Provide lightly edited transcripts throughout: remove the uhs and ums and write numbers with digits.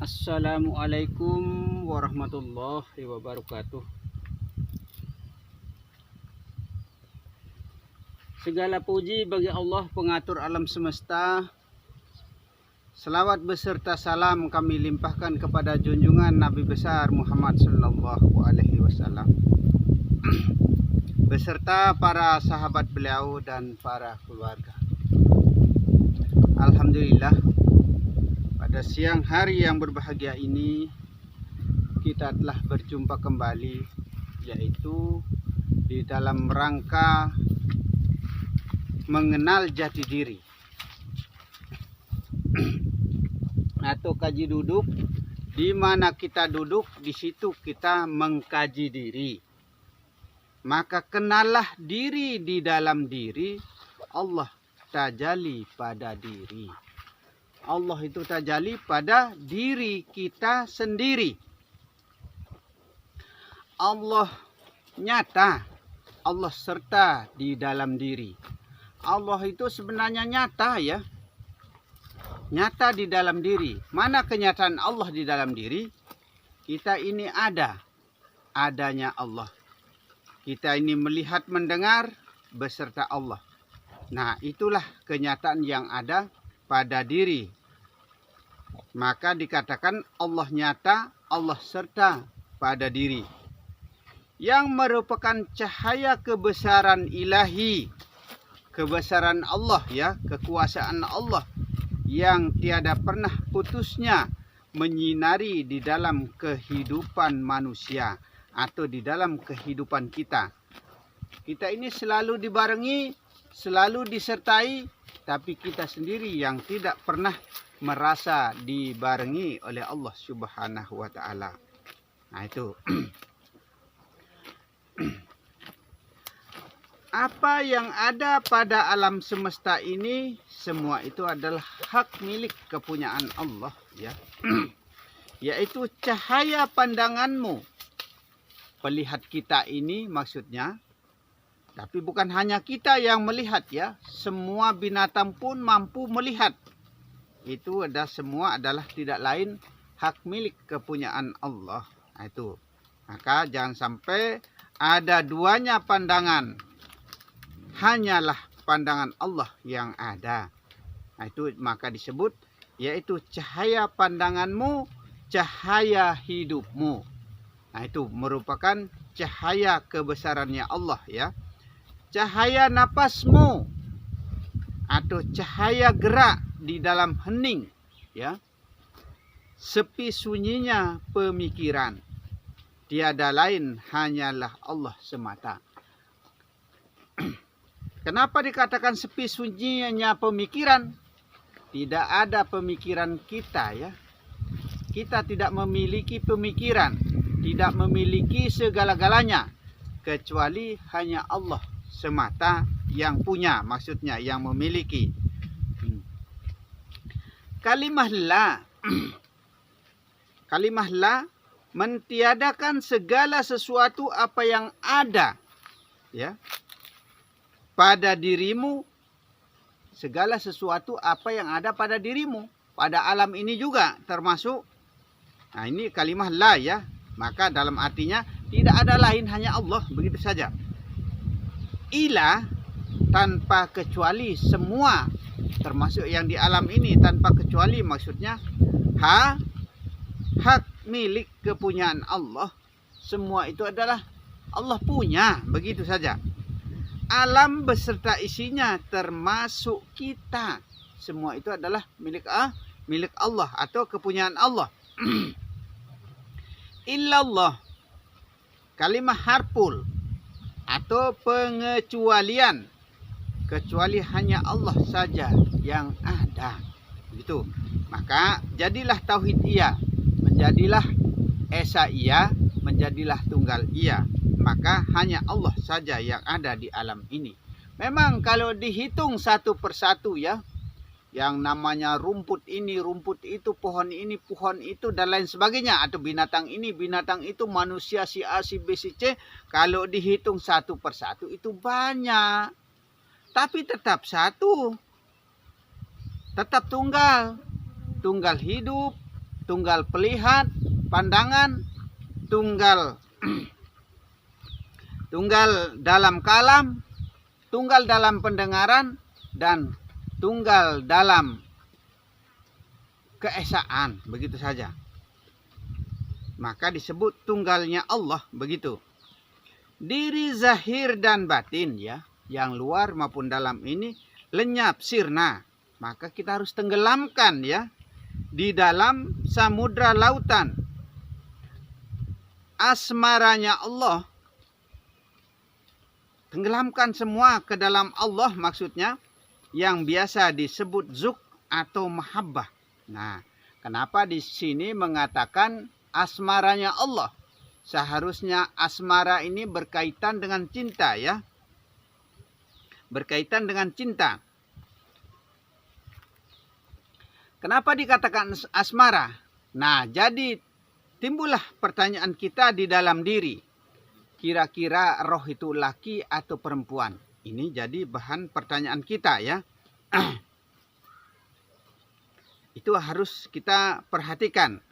Assalamualaikum warahmatullahi wabarakatuh. Segala puji bagi Allah pengatur alam semesta. Selawat beserta salam kami limpahkan kepada junjungan Nabi besar Muhammad sallallahu alaihi wasallam beserta para sahabat beliau dan para keluarga. Alhamdulillah, pada siang hari yang berbahagia ini kita telah berjumpa kembali, yaitu di dalam rangka mengenal jati diri atau kaji duduk. Di mana kita duduk, di situ kita mengkaji diri. Maka kenallah diri di dalam diri. Allah tajalli pada diri. Allah itu tajalli pada diri kita sendiri. Allah nyata, Allah serta di dalam diri. Allah itu sebenarnya nyata, ya. Nyata di dalam diri. Mana kenyataan Allah di dalam diri? Kita ini ada, adanya Allah. Kita ini melihat, mendengar beserta Allah. Nah, itulah kenyataan yang ada pada diri. Maka dikatakan Allah nyata, Allah serta pada diri. Yang merupakan cahaya kebesaran ilahi, kebesaran Allah, ya, kekuasaan Allah yang tiada pernah putusnya menyinari di dalam kehidupan manusia atau di dalam kehidupan kita. Kita ini selalu dibarengi, selalu disertai, tapi kita sendiri yang tidak pernah merasa dibarengi oleh Allah Subhanahu wa taala. Nah, itu. Apa yang ada pada alam semesta ini, semua itu adalah hak milik kepunyaan Allah, ya. Yaitu cahaya pandanganmu. Melihat kita ini maksudnya. Tapi bukan hanya kita yang melihat, ya. Semua binatang pun mampu melihat. Itu semua adalah tidak lain hak milik kepunyaan Allah. Nah, itu. Maka jangan sampai ada duanya pandangan. Hanyalah pandangan Allah yang ada. Nah, itu maka disebut, yaitu cahaya pandanganmu, cahaya hidupmu. Nah, itu merupakan cahaya kebesarannya Allah, ya. Cahaya napasmu atau cahaya gerak di dalam hening, ya. Sepi sunyinya pemikiran. Tiada lain hanyalah Allah semata. Kenapa dikatakan sepi sunyinya pemikiran? Tidak ada pemikiran kita, ya. Kita tidak memiliki pemikiran, tidak memiliki segala-galanya, kecuali hanya Allah semata yang punya, maksudnya yang memiliki. Kalimah la, kalimah la mentiadakan segala sesuatu apa yang ada, ya, pada dirimu. Segala sesuatu apa yang ada pada dirimu, pada alam ini juga termasuk. Nah, ini kalimah la, ya. Maka dalam artinya tidak ada lain, hanya Allah, begitu saja. Ila, tanpa kecuali semua, termasuk yang di alam ini, tanpa kecuali maksudnya hak milik kepunyaan Allah. Semua itu adalah Allah punya, begitu saja. Alam beserta isinya termasuk kita. Semua itu adalah milik Allah atau kepunyaan Allah. Illallah, kalimah harful atau pengecualian. Kecuali hanya Allah saja yang ada. Begitu. Maka jadilah tauhid ia, menjadilah esa ia, menjadilah tunggal ia. Maka hanya Allah saja yang ada di alam ini. Memang kalau dihitung satu persatu, ya, yang namanya rumput ini, rumput itu, pohon ini, pohon itu, dan lain sebagainya, atau binatang ini, binatang itu, manusia si A, si B, si C, kalau dihitung satu persatu itu banyak. Tapi tetap satu, tetap tunggal, tunggal hidup, tunggal pelihat, pandangan, tunggal tunggal dalam kalam, tunggal dalam pendengaran, dan tunggal dalam keesaan. Begitu saja. Maka disebut tunggalnya Allah, begitu. Diri zahir dan batin, ya, yang luar maupun dalam ini lenyap, sirna. Maka kita harus tenggelamkan, ya, di dalam samudra lautan. Asmaranya Allah. Tenggelamkan semua ke dalam Allah, maksudnya, yang biasa disebut zuk atau mahabbah. Nah, kenapa di sini mengatakan asmaranya Allah? Seharusnya asmara ini berkaitan dengan cinta, ya. Berkaitan dengan cinta. Kenapa dikatakan asmara? Nah, jadi timbullah pertanyaan kita di dalam diri. Kira-kira roh itu laki atau perempuan? Ini jadi bahan pertanyaan kita, ya. Itu harus kita perhatikan.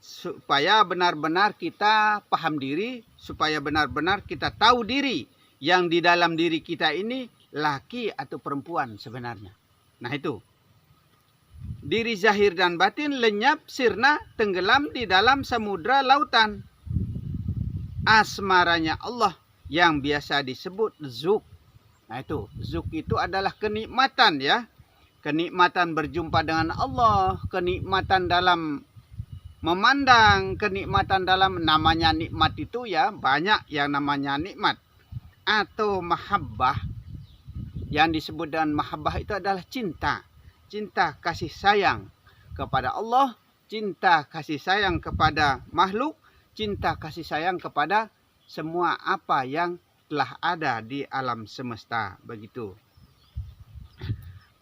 Supaya benar-benar kita paham diri, supaya benar-benar kita tahu diri yang di dalam diri kita ini laki atau perempuan sebenarnya. Nah, itu. Diri zahir dan batin lenyap, sirna, tenggelam di dalam samudra lautan. Asmaranya Allah yang biasa disebut zuk. Nah, itu. Zuk itu adalah kenikmatan, ya. Kenikmatan berjumpa dengan Allah, kenikmatan dalam memandang, kenikmatan dalam, namanya nikmat itu, ya, banyak yang namanya nikmat. Atau mahabbah, yang disebut dengan mahabbah itu adalah cinta. Cinta kasih sayang kepada Allah, cinta kasih sayang kepada makhluk, cinta kasih sayang kepada semua apa yang telah ada di alam semesta, begitu.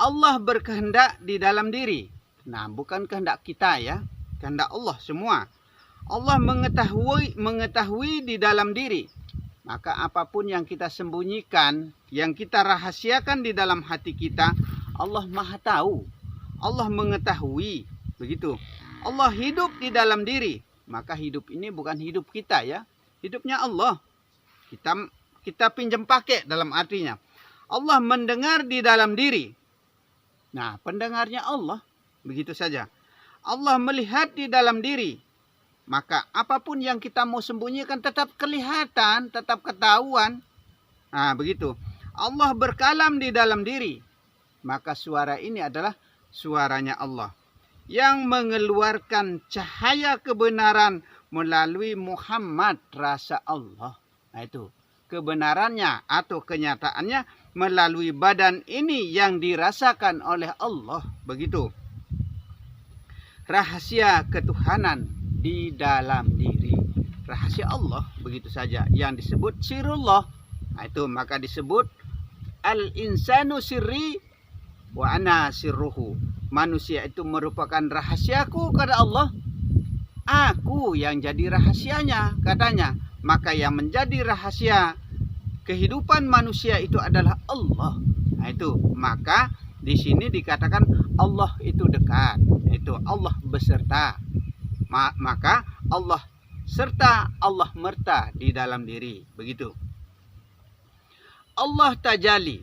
Allah berkehendak di dalam diri. Nah, bukan kehendak kita, ya. Kehendak Allah semua. Allah mengetahui di dalam diri. Maka apapun yang kita sembunyikan, yang kita rahasiakan di dalam hati kita, Allah Maha tahu. Allah mengetahui. Begitu. Allah hidup di dalam diri. Maka hidup ini bukan hidup kita, ya. Hidupnya Allah. Kita pinjam pakai dalam artinya. Allah mendengar di dalam diri. Nah, pendengarnya Allah. Begitu saja. Allah melihat di dalam diri. Maka apapun yang kita mau sembunyikan tetap kelihatan, tetap ketahuan. Nah, begitu. Allah berkalam di dalam diri. Maka suara ini adalah suaranya Allah. Yang mengeluarkan cahaya kebenaran melalui Muhammad, rasa Allah. Nah, itu. Kebenarannya atau kenyataannya melalui badan ini yang dirasakan oleh Allah. Begitu. Rahasia ketuhanan di dalam diri. Rahasia Allah, begitu saja. Yang disebut sirullah. Nah, itu maka disebut al-insanu sirri wa ana sirruhu. Manusia itu merupakan rahasiaku kata Allah. Aku yang jadi rahasianya katanya. Maka yang menjadi rahasia kehidupan manusia itu adalah Allah. Nah, itu maka di sini dikatakan Allah itu dekat. Itu Allah beserta. Maka Allah serta, Allah merta di dalam diri. Begitu. Allah tajali.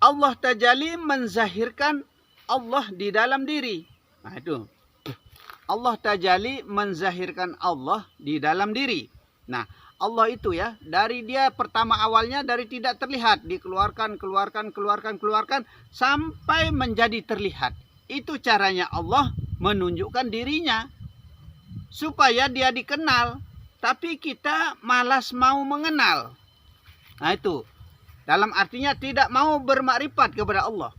Allah tajali menzahirkan Allah di dalam diri. Nah, itu. Allah tajali menzahirkan Allah di dalam diri. Nah, Allah itu, ya, dari dia pertama awalnya dari tidak terlihat, dikeluarkan, keluarkan sampai menjadi terlihat. Itu caranya Allah menunjukkan dirinya supaya dia dikenal, tapi kita malas mau mengenal. Nah, itu dalam artinya tidak mau bermakrifat kepada Allah.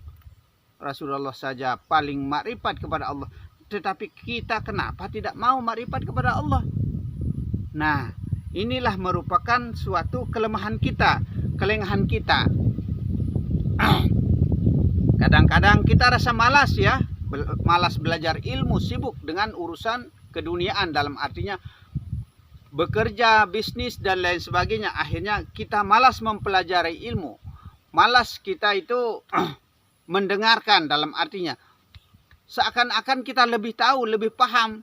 Rasulullah saja paling makrifat kepada Allah, tetapi kita kenapa tidak mau makrifat kepada Allah? Nah, inilah merupakan suatu kelemahan kita, kelengahan kita. Kadang-kadang kita rasa malas, ya, malas belajar ilmu, sibuk dengan urusan keduniaan, dalam artinya bekerja, bisnis dan lain sebagainya. Akhirnya kita malas mempelajari ilmu, malas kita itu mendengarkan, dalam artinya seakan-akan kita lebih tahu, lebih paham.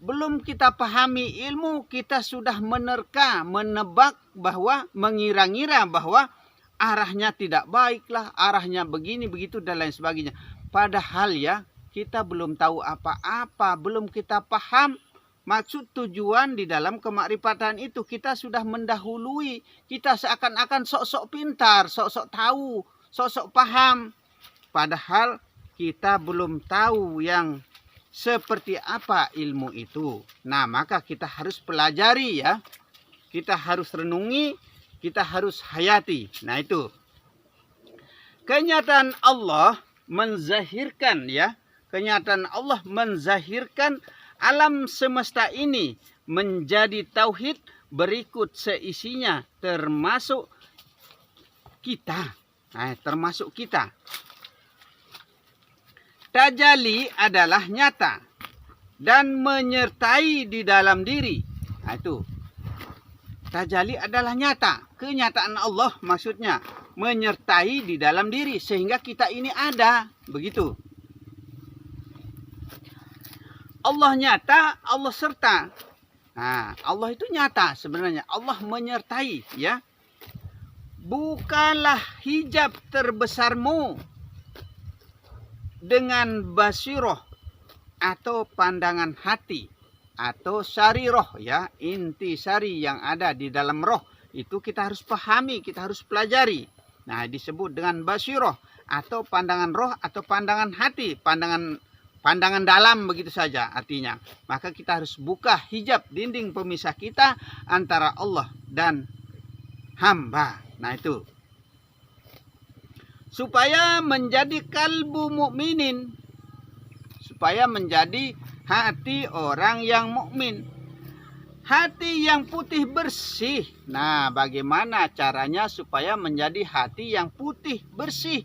Belum kita pahami ilmu, kita sudah menerka, menebak bahwa, mengira-ngira bahwa arahnya tidak baiklah, arahnya begini, begitu, dan lain sebagainya. Padahal ya, kita belum tahu apa-apa, belum kita paham maksud tujuan di dalam kemakrifatan itu. Kita sudah mendahului, kita seakan-akan sok-sok pintar, sok-sok tahu, sok-sok paham. Padahal kita belum tahu yang seperti apa ilmu itu. Nah, maka kita harus pelajari ya. Kita harus renungi, kita harus hayati. Nah, itu. Kenyataan Allah menzahirkan ya. Kenyataan Allah menzahirkan alam semesta ini menjadi tauhid berikut seisinya, termasuk kita. Nah, termasuk kita. Tajalli adalah nyata dan menyertai di dalam diri. Nah, itu. Tajalli adalah nyata. Kenyataan Allah maksudnya menyertai di dalam diri sehingga kita ini ada. Begitu. Allah nyata, Allah serta. Nah, Allah itu nyata sebenarnya. Allah menyertai ya. Bukalah hijab terbesarmu dengan basiroh atau pandangan hati atau sariroh ya, inti sari yang ada di dalam roh itu kita harus pahami, kita harus pelajari. Nah, disebut dengan basiroh atau pandangan roh atau pandangan hati, pandangan dalam, begitu saja artinya. Maka kita harus buka hijab, dinding pemisah kita antara Allah dan hamba. Nah, itu. Supaya menjadi kalbu mukminin, supaya menjadi hati orang yang mukmin, hati yang putih bersih. Nah, bagaimana caranya supaya menjadi hati yang putih bersih?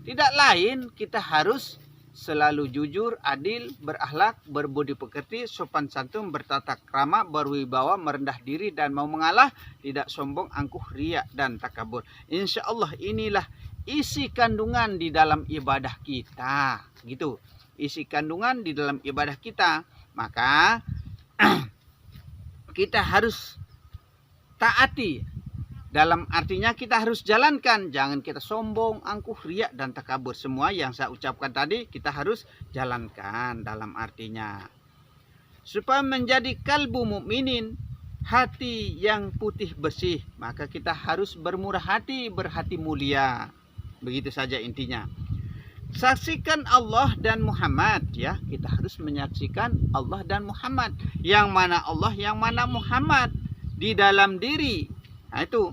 Tidak lain, kita harus selalu jujur, adil, berakhlak, berbudi pekerti, sopan santun, bertata krama, berwibawa, merendah diri dan mau mengalah, tidak sombong, angkuh, riya dan takabur. Insya Allah inilah isi kandungan di dalam ibadah kita, gitu. Isi kandungan di dalam ibadah kita. Maka kita harus taati. Dalam artinya kita harus jalankan. Jangan kita sombong, angkuh, riya dan takabur. Semua yang saya ucapkan tadi kita harus jalankan dalam artinya. Supaya menjadi kalbu mukminin, hati yang putih bersih, maka kita harus bermurah hati, berhati mulia. Begitu saja intinya. Saksikan Allah dan Muhammad ya. Kita harus menyaksikan Allah dan Muhammad. Yang mana Allah, yang mana Muhammad di dalam diri. Nah, itu.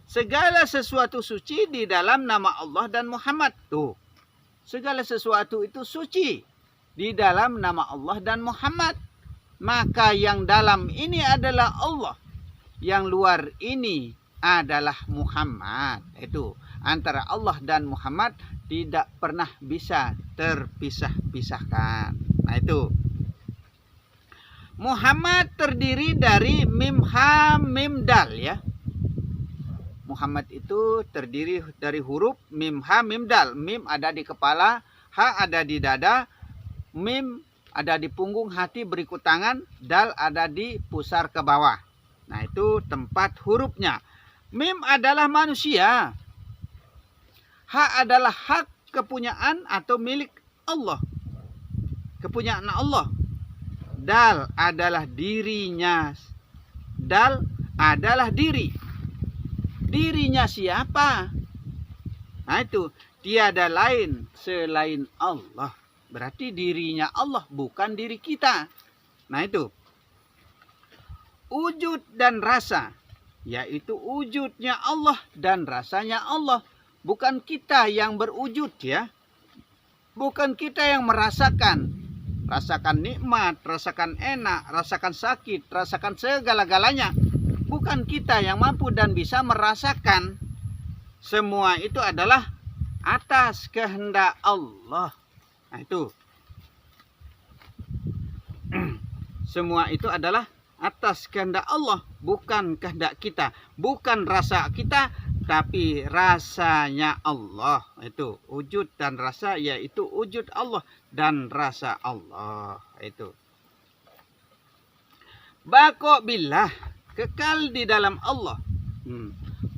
Segala sesuatu suci di dalam nama Allah dan Muhammad. Tuh. Segala sesuatu itu suci di dalam nama Allah dan Muhammad. Maka yang dalam ini adalah Allah. Yang luar ini adalah Muhammad. Itu. Antara Allah dan Muhammad tidak pernah bisa terpisah-pisahkan. Nah, itu. Muhammad terdiri dari mim ha mim dal ya. Muhammad itu terdiri dari huruf mim ha mim dal. Mim ada di kepala, ha ada di dada, mim ada di punggung, hati berikut tangan, dal ada di pusar ke bawah. Nah, itu tempat hurufnya. Mim adalah manusia. Ha adalah hak kepunyaan atau milik Allah. Kepunyaan Allah. Dal adalah dirinya. Dal adalah diri. Dirinya siapa? Nah, itu. Tiada lain selain Allah. Berarti dirinya Allah, bukan diri kita. Nah, itu. Wujud dan rasa. Yaitu wujudnya Allah dan rasanya Allah. Bukan kita yang berwujud ya. Bukan kita yang merasakan. Rasakan nikmat, rasakan enak, rasakan sakit, rasakan segala-galanya. Bukan kita yang mampu dan bisa merasakan. Semua itu adalah atas kehendak Allah. Nah, itu. Semua itu adalah atas kehendak Allah. Bukan kehendak kita. Bukan rasa kita. tetapi rasanya Allah. Itu wujud dan rasa, yaitu wujud Allah dan rasa Allah. Itu bako billah, kekal di dalam Allah.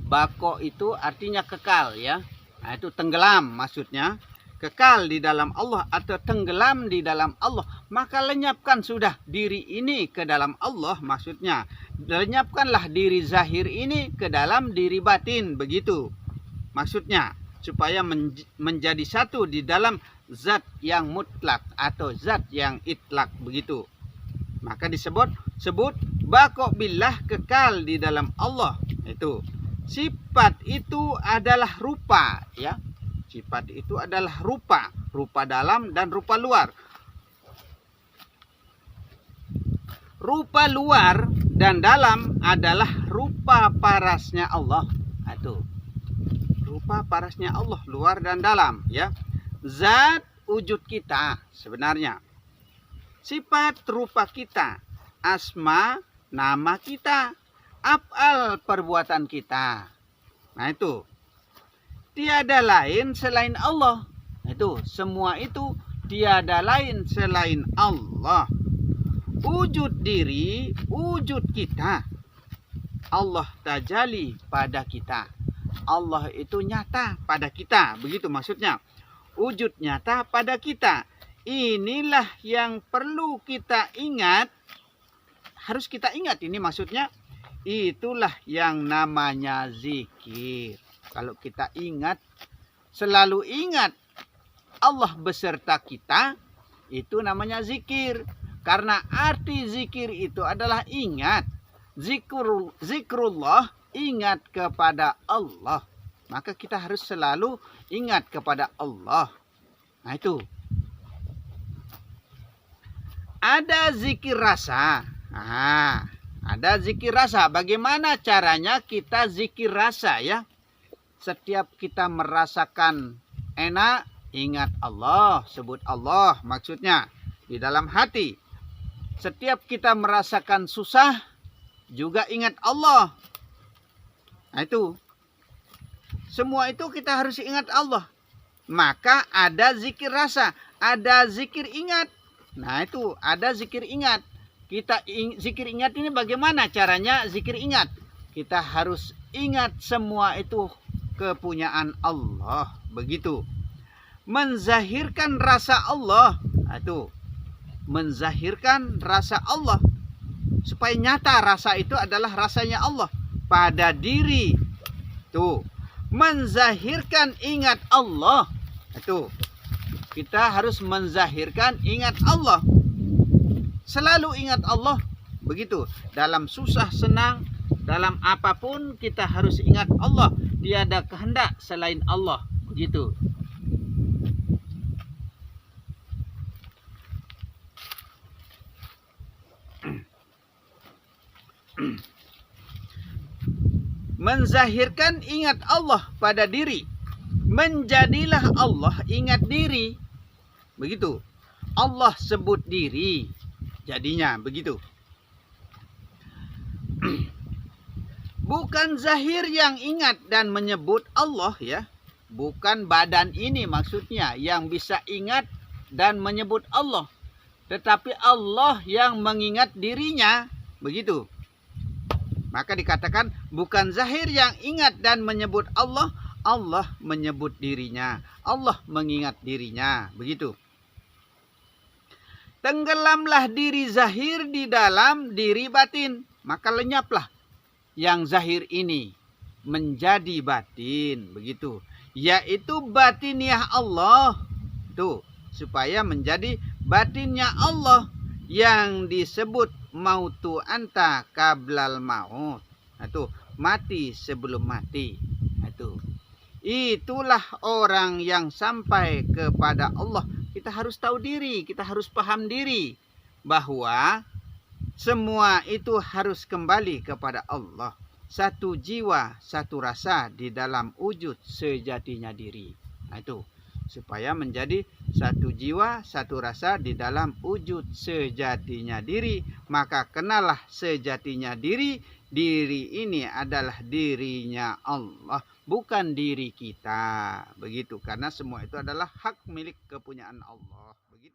Bako itu artinya kekal ya. Nah, itu tenggelam maksudnya. Kekal di dalam Allah atau tenggelam di dalam Allah. Maka lenyapkan sudah diri ini ke dalam Allah maksudnya. Lenyapkanlah diri zahir ini ke dalam diri batin. Begitu maksudnya. Supaya menjadi satu di dalam zat yang mutlak atau zat yang itlak. Begitu. Maka sebut bako billah, kekal di dalam Allah. Itu sifat itu adalah rupa ya. Sifat itu adalah rupa, rupa dalam dan rupa luar. Rupa luar dan dalam adalah rupa parasnya Allah. Itu rupa parasnya Allah, luar dan dalam ya. Zat wujud kita sebenarnya. Sifat rupa kita, asma nama kita, af'al perbuatan kita. Nah itu tiada lain selain Allah. Itu semua itu tiada lain selain Allah. Wujud diri, wujud kita. Allah tajali pada kita. Allah itu nyata pada kita. Begitu maksudnya. Wujud nyata pada kita. Inilah yang perlu kita ingat. Harus kita ingat ini maksudnya. Itulah yang namanya zikir. Kalau kita ingat, selalu ingat Allah beserta kita, itu namanya zikir. Karena arti zikir itu adalah ingat. Zikrullah, ingat kepada Allah. Maka kita harus selalu ingat kepada Allah. Nah itu. Ada zikir rasa. Nah, ada zikir rasa. Bagaimana caranya kita zikir rasa ya? Setiap kita merasakan enak, ingat Allah, sebut Allah maksudnya di dalam hati. Setiap kita merasakan susah, juga ingat Allah. Nah itu. Semua itu kita harus ingat Allah. Maka ada zikir rasa, ada zikir ingat. Nah itu, ada zikir ingat. Zikir ingat ini bagaimana caranya zikir ingat? Kita harus ingat semua itu kepunyaan Allah. Begitu. Menzahirkan rasa Allah. Itu. Menzahirkan rasa Allah. Supaya nyata rasa itu adalah rasanya Allah. Pada diri. Tuh. Menzahirkan ingat Allah. Itu. Kita harus menzahirkan ingat Allah. Selalu ingat Allah. Begitu. Dalam susah senang. Dalam apapun kita harus ingat Allah. Tiada kehendak selain Allah. Begitu. Menzahirkan ingat Allah pada diri. Menjadilah Allah ingat diri. Begitu. Allah sebut diri. Jadinya begitu. Bukan zahir yang ingat dan menyebut Allah ya. Bukan badan ini maksudnya yang bisa ingat dan menyebut Allah. Tetapi Allah yang mengingat dirinya. Begitu. Maka dikatakan bukan zahir yang ingat dan menyebut Allah. Allah menyebut dirinya. Allah mengingat dirinya. Begitu. Tenggelamlah diri zahir di dalam diri batin. Maka lenyaplah yang zahir ini menjadi batin. Begitu. Yaitu batiniah Allah. Tuh. Supaya menjadi batinnya Allah. Yang disebut mautu anta kablal maut. Itu mati sebelum mati. Itu. Itulah orang yang sampai kepada Allah. Kita harus tahu diri, kita harus paham diri bahwa semua itu harus kembali kepada Allah. Satu jiwa, satu rasa di dalam wujud sejatinya diri. Nah itu. Supaya menjadi satu jiwa, satu rasa di dalam wujud sejatinya diri. Maka kenalah sejatinya diri Diri ini adalah dirinya Allah, bukan diri kita. Begitu, karena semua itu adalah hak milik kepunyaan Allah. Begitu.